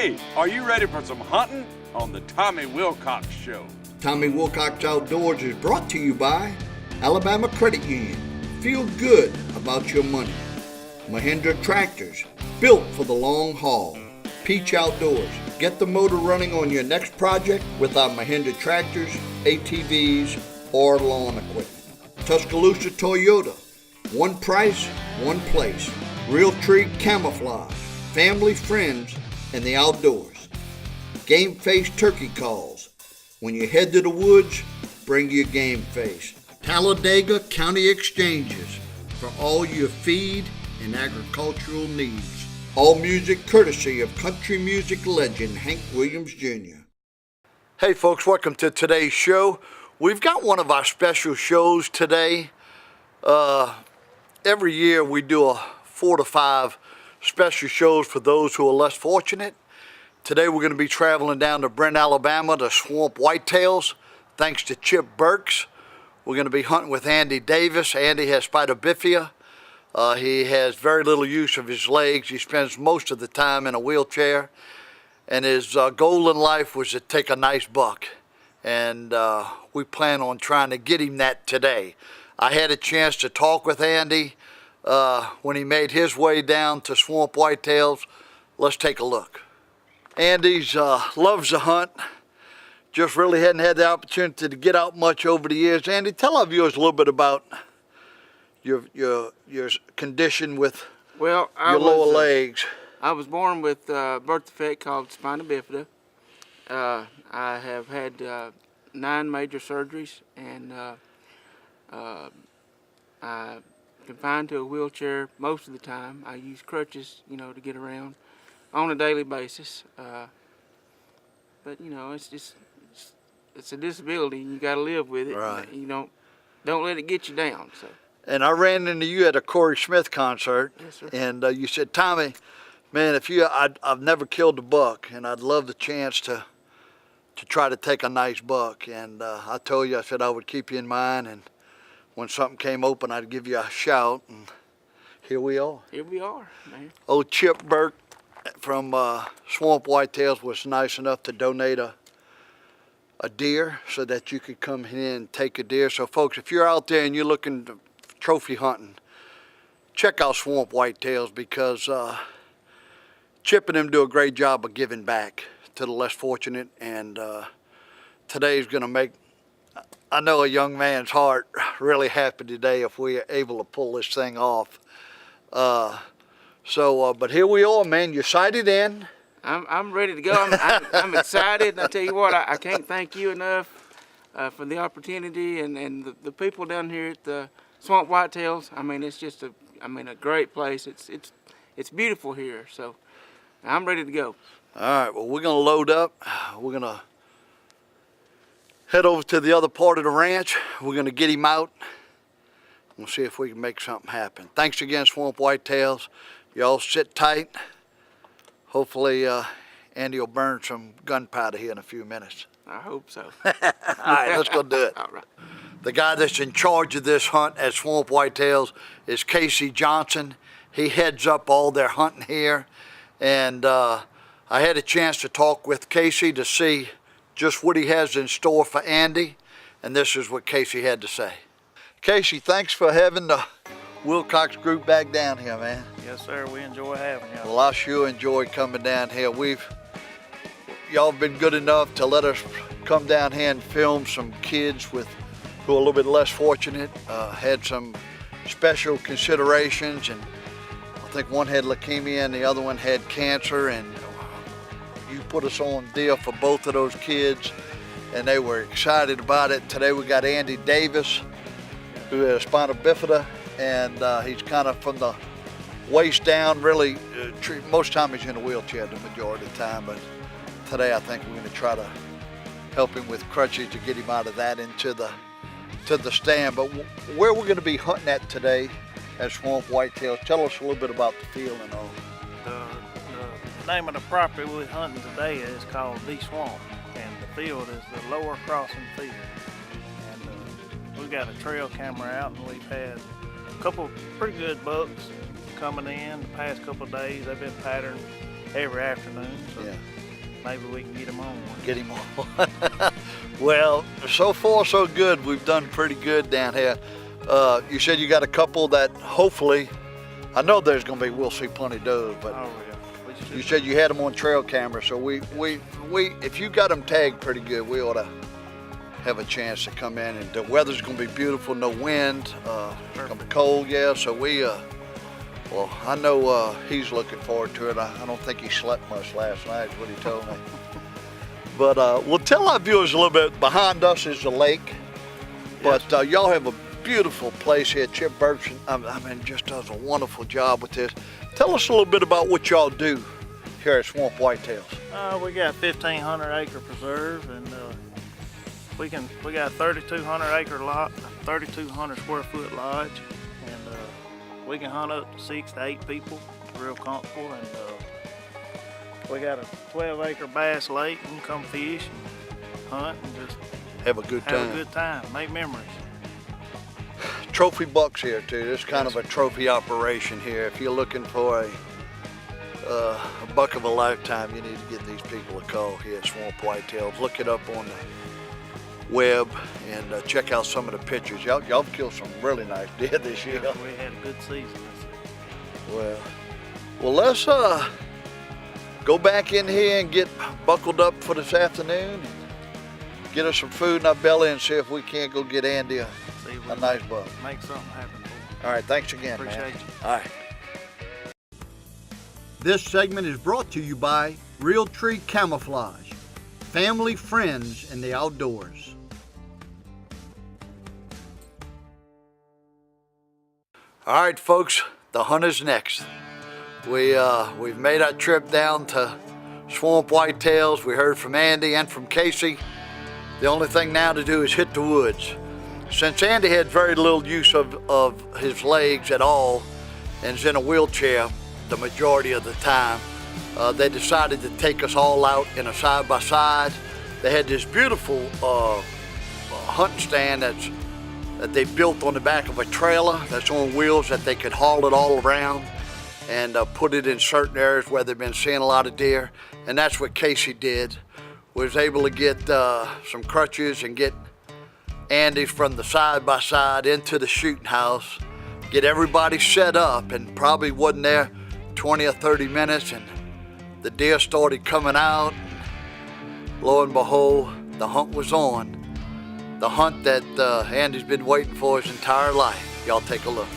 Hey, are you ready for some hunting on the Tommy Wilcox Show? Tommy Wilcox Outdoors is brought to you by Alabama Credit Union. Feel good about your money. Mahindra Tractors, built for the long haul. Peach Outdoors, get the motor running on your next project with our Mahindra Tractors, ATVs, or lawn equipment. Tuscaloosa Toyota, one price, one place. Realtree Camouflage, family, friends, and the outdoors. Game Face Turkey Calls. When you head to the woods, bring your Game Face. Talladega County Exchanges for all your feed and agricultural needs. All music courtesy of country music legend Hank Williams Jr. Hey folks, welcome to today's show. We've got one of our special shows today. Every year we do 4 to 5 special shows for those who are less fortunate. Today we're going to be traveling down to Brent, Alabama to swamp whitetails, thanks to Chip Burks. We're going to be hunting with Andy Davis. Andy has spina bifida. He has very little use of his legs. He spends most of the time in a wheelchair. And his goal in life was to take a nice buck. And we plan on trying to get him that today. I had a chance to talk with Andy when he made his way down to swamp whitetails. Let's take a look. Andy's loves to hunt. Just really hadn't had the opportunity to get out much over the years. Andy, tell our viewers a little bit about your condition with your lower legs. I was born with a birth defect called spina bifida. I have had 9 major surgeries, and I'm confined to a wheelchair most of the time. I use crutches, to get around on a daily basis. But it's a disability, and you got to live with it. Right. You don't let it get you down. So. And I ran into you at a Corey Smith concert. Yes, sir. And you said, Tommy, man, I've never killed a buck, and I'd love the chance to try to take a nice buck. And I told you, I said I would keep you in mind, and when something came open, I'd give you a shout, and here we are. Here we are, man. Old Chip Burke from Swamp Whitetails was nice enough to donate a deer so that you could come in and take a deer. So folks, if you're out there and you're looking to trophy hunting, check out Swamp Whitetails, because Chip and them do a great job of giving back to the less fortunate, and today's gonna make, I know, a young man's heart really happy today if we are able to pull this thing off. But here we are, man. You're sighted in. I'm ready to go. I'm excited, and I tell you what, I can't thank you enough for the opportunity, and the people down here at the Swamp Whitetails. I mean, it's just a great place. It's beautiful here, so I'm ready to go. All right, well, we're gonna load up. We're gonna head over to the other part of the ranch. We're gonna get him out. We'll see if we can make something happen. Thanks again, Swamp Whitetails. Y'all sit tight. Hopefully, Andy will burn some gunpowder here in a few minutes. I hope so. All right, let's go do it. All right. The guy that's in charge of this hunt at Swamp Whitetails is Casey Johnson. He heads up all their hunting here. And I had a chance to talk with Casey to see just what he has in store for Andy. And this is what Casey had to say. Casey, thanks for having the Wilcox group back down here, man. Yes, sir. We enjoy having you. Well, I sure enjoy coming down here. Y'all been good enough to let us come down here and film some kids who are a little bit less fortunate. Had some special considerations, and I think one had leukemia and the other one had cancer, and you put us on deal for both of those kids, and they were excited about it. Today we got Andy Davis, who has spina bifida, and he's kind of from the waist down, really, most time he's in a wheelchair the majority of the time, but today I think we're going to try to help him with crutches to get him out of that into the stand. But where we're going to be hunting at today at Swamp Whitetails, tell us a little bit about the field and all. The name of the property we're hunting today is called The Swamp, and the field is the Lower Crossing Field. And we've got a trail camera out, and we've had a couple pretty good bucks coming in the past couple of days. They've been patterned every afternoon. So Yeah. maybe we can get him on one. Get him on. Well, so far so good. We've done pretty good down here. You said you got a couple that hopefully, I know there's gonna be, we'll see plenty of does, but Oh yeah. We should. you said you had them on trail camera, so we if you got them tagged pretty good, we ought to have a chance to come in. And the weather's gonna be beautiful, no wind, it's gonna be cold, yeah. So well, I know he's looking forward to it. I don't think he slept much last night, is what he told me. But we'll tell our viewers a little bit. Behind us is the lake, but y'all have a beautiful place here. Chip Burton, just does a wonderful job with this. Tell us a little bit about what y'all do here at Swamp Whitetails. We got 1,500 acre preserve, and we got a 3,200 acre lot, 3,200 square foot lodge, and we can hunt up to 6 to 8 people, real comfortable. And we got a 12 acre bass lake. You can come fish and hunt and just Have a good time. have a good time, make memories. Trophy bucks here too. This is kind of a trophy operation here. If you're looking for a buck of a lifetime, you need to get these people a call here at Swamp Whitetails. Look it up on the web and check out some of the pictures. Y'all killed some really nice deer this year. Yeah, we had a good season this year. Well, let's go back in here and get buckled up for this afternoon. And get us some food in our belly and see if we can't go get Andy a See if we nice buck. make something happen for you. All right, thanks again, man. Appreciate you. All right. This segment is brought to you by Real Tree Camouflage, family, friends, and the outdoors. All right, folks, the hunt is next. We've made our trip down to Swamp Whitetails. We heard from Andy and from Casey. The only thing now to do is hit the woods. Since Andy had very little use of his legs at all and is in a wheelchair the majority of the time, they decided to take us all out in a side-by-side. They had this beautiful hunting stand that they built on the back of a trailer that's on wheels that they could haul it all around and put it in certain areas where they've been seeing a lot of deer. And that's what Casey did. Was able to get some crutches and get Andy from the side-by-side into the shooting house, get everybody set up, and probably wasn't there 20 or 30 minutes, and the deer started coming out. Lo and behold, the hunt was on. The hunt that Andy's been waiting for his entire life. Y'all take a look.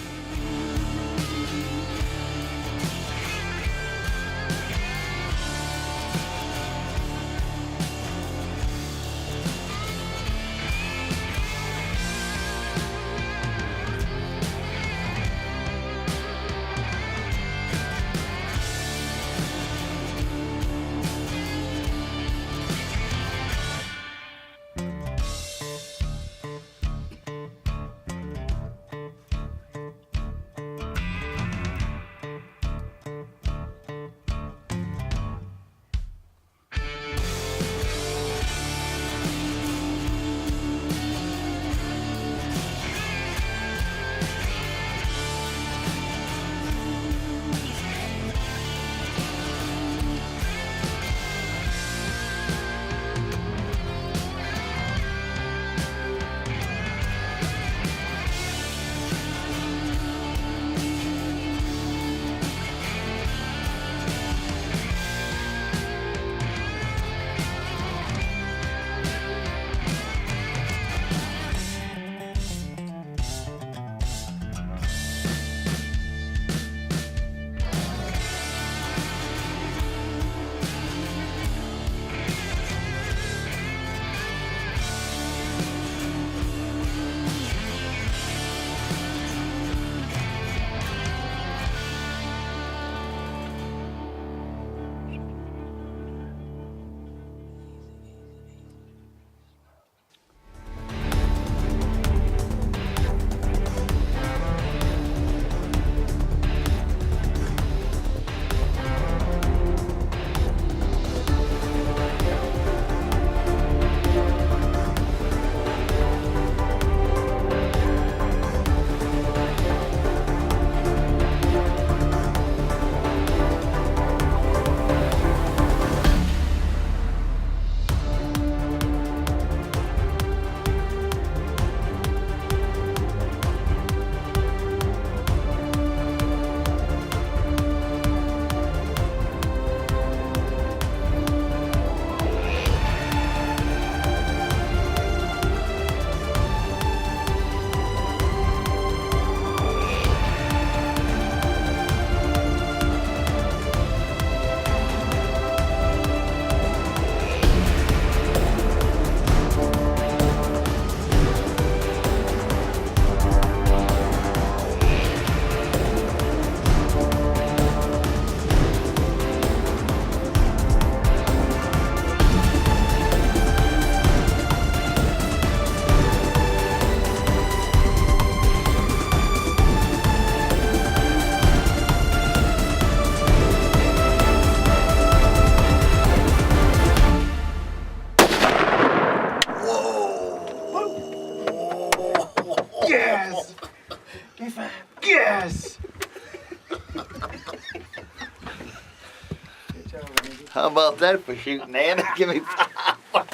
How about that for shooting, Andy? Give me 5.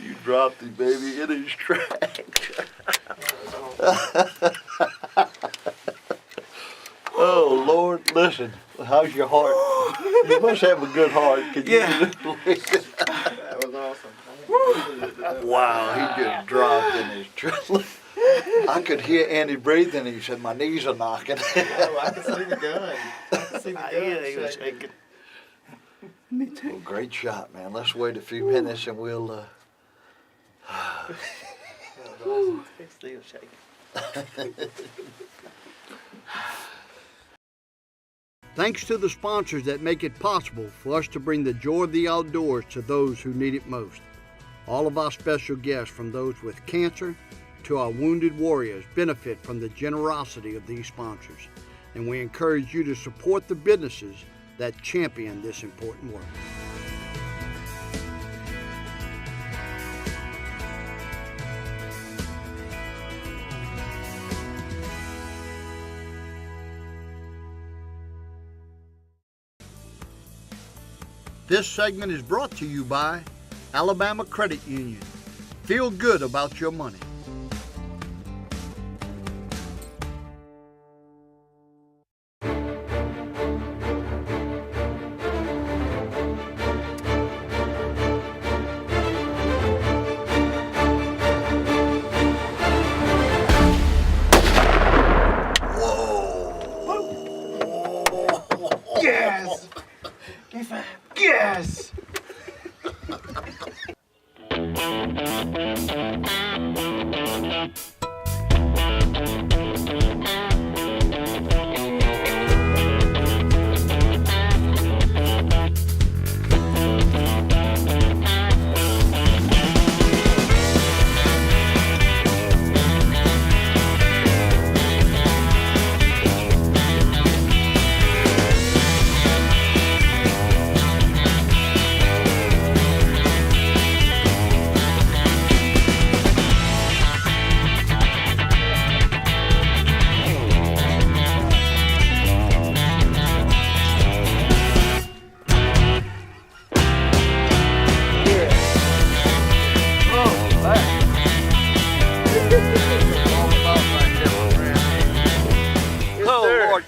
You dropped him, baby, in his track. Oh, Lord, listen. How's your heart? You must have a good heart. Can you That was awesome. Wow, he just dropped in his track. I could hear Andy breathing. He said, my knees are knocking. Oh, I can see the gun. I can see the gun. Yeah, he was shaking. Me too. Well, great shot, man. Let's wait a few minutes and we'll, It's still shaking. Thanks to the sponsors that make it possible for us to bring the joy of the outdoors to those who need it most. All of our special guests, from those with cancer to our wounded warriors, benefit from the generosity of these sponsors. And we encourage you to support the businesses that champion this important work. This segment is brought to you by Alabama Credit Union. Feel good about your money. Yes! Yes!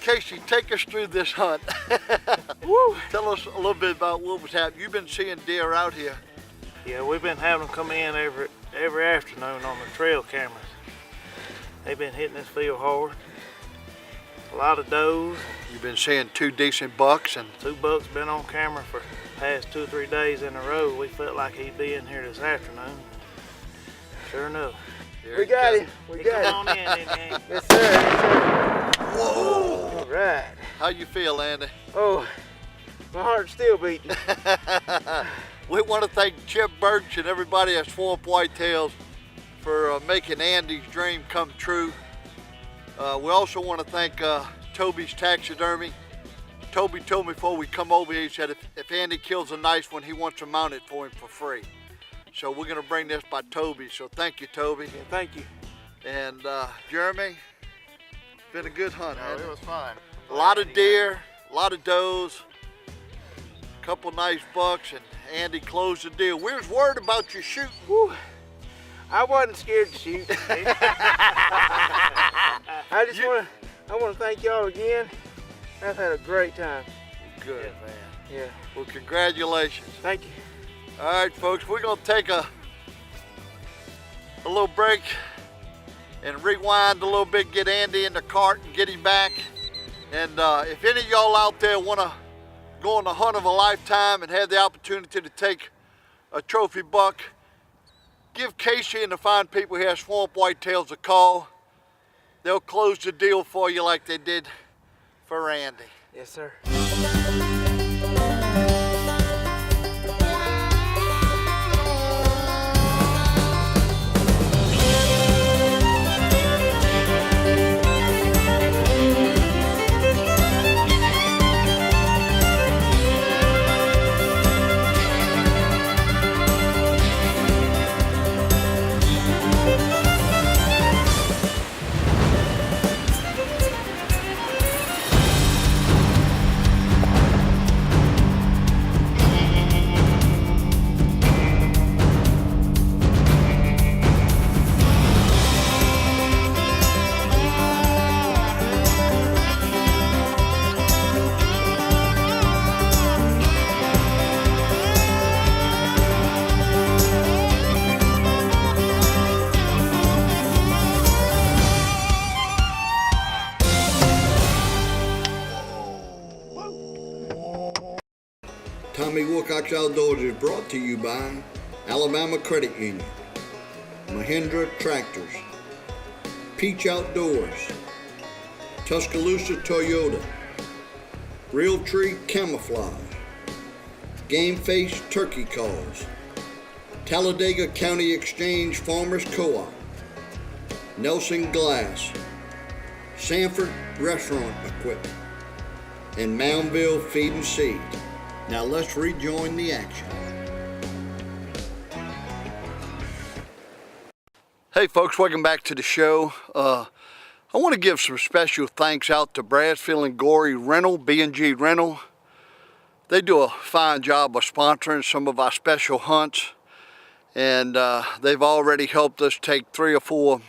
Casey, take us through this hunt. Tell us a little bit about what was happening. You've been seeing deer out here. Yeah, we've been having them come in every afternoon on the trail cameras. They've been hitting this field hard. A lot of does. You've been seeing 2 decent bucks, and 2 bucks been on camera for the past 2 or 3 days in a row. We felt like he'd be in here this afternoon. Sure enough. We got him. We got him. Come on in, Andy. Yes, sir. Yes, sir. whoa! All right. How you feel, Andy? Oh, my heart's still beating. We want to thank Chip Birch and everybody at Swamp Whitetails for making Andy's dream come true. We also want to thank Toby's Taxidermy. Toby told me before we come over here, he said if Andy kills a nice one, he wants to mount it for him for free. So we're gonna bring this by Toby, so thank you, Toby. Yeah, thank you. And Jeremy, been a good hunt, No, hasn't it was fun. A lot of deer, a lot of does, a couple nice bucks, and Andy closed the deal. We was worried about you shooting. Whew. I wasn't scared to shoot. I want to thank y'all again. I've had a great time. Good, man. Yeah. Well, congratulations. Thank you. All right, folks, we're gonna take a little break and rewind a little bit, get Andy in the cart and get him back. And if any of y'all out there wanna go on the hunt of a lifetime and have the opportunity to take a trophy buck, give Casey and the fine people here at Swamp Whitetails a call. They'll close the deal for you like they did for Andy. Yes, sir. Tommy Wilcox Outdoors is brought to you by Alabama Credit Union, Mahindra Tractors, Peach Outdoors, Tuscaloosa Toyota, Realtree Camouflage, Game Face Turkey Calls, Talladega County Exchange Farmers Co-op, Nelson Glass, Sanford Restaurant Equipment, and Moundville Feed and Seed. Now let's rejoin the action. Hey folks, welcome back to the show. I want to give some special thanks out to Bradsfield and Gorey Rental, B&G Rental. They do a fine job of sponsoring some of our special hunts, and they've already helped us take 3 or 4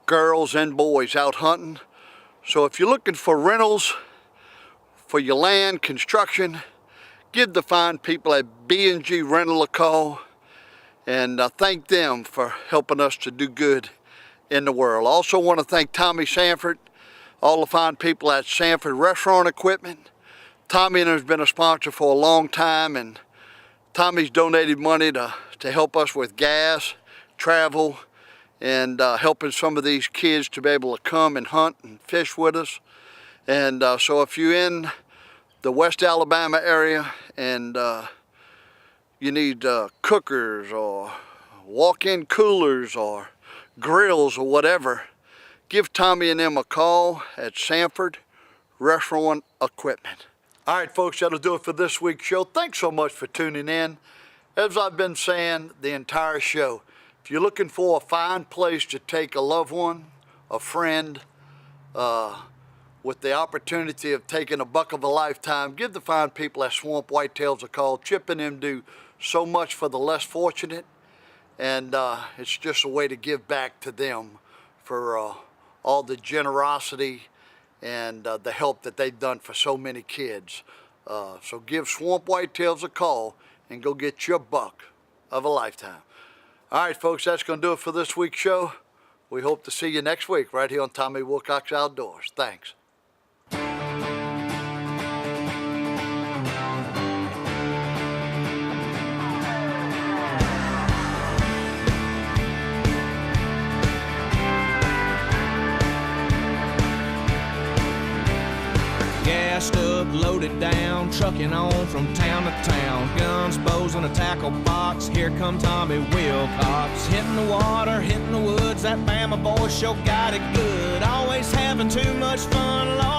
girls and boys out hunting. So if you're looking for rentals for your land, construction, give the fine people at B&G Rental a call, and thank them for helping us to do good in the world. Also want to thank Tommy Sanford, all the fine people at Sanford Restaurant Equipment. Tommy has been a sponsor for a long time, and Tommy's donated money to help us with gas, travel, and helping some of these kids to be able to come and hunt and fish with us. And so if you're in the West Alabama area and you need cookers or walk-in coolers or grills or whatever, give Tommy and them a call at Sanford Restaurant Equipment. All right, folks, that'll do it for this week's show. Thanks so much for tuning in. As I've been saying the entire show, if you're looking for a fine place to take a loved one, a friend, with the opportunity of taking a buck of a lifetime, give the fine people at Swamp Whitetails a call. Chip and them do so much for the less fortunate, and it's just a way to give back to them for all the generosity and the help that they've done for so many kids. So give Swamp Whitetails a call and go get your buck of a lifetime. All right, folks, that's going to do it for this week's show. We hope to see you next week right here on Tommy Wilcox Outdoors. Thanks. Gassed up, loaded down, trucking on from town to town. Guns, bows, and a tackle box. Here come Tommy Wilcox. Hitting the water, hitting the woods. That Bama boy sure got it good. Always having too much fun, Lord.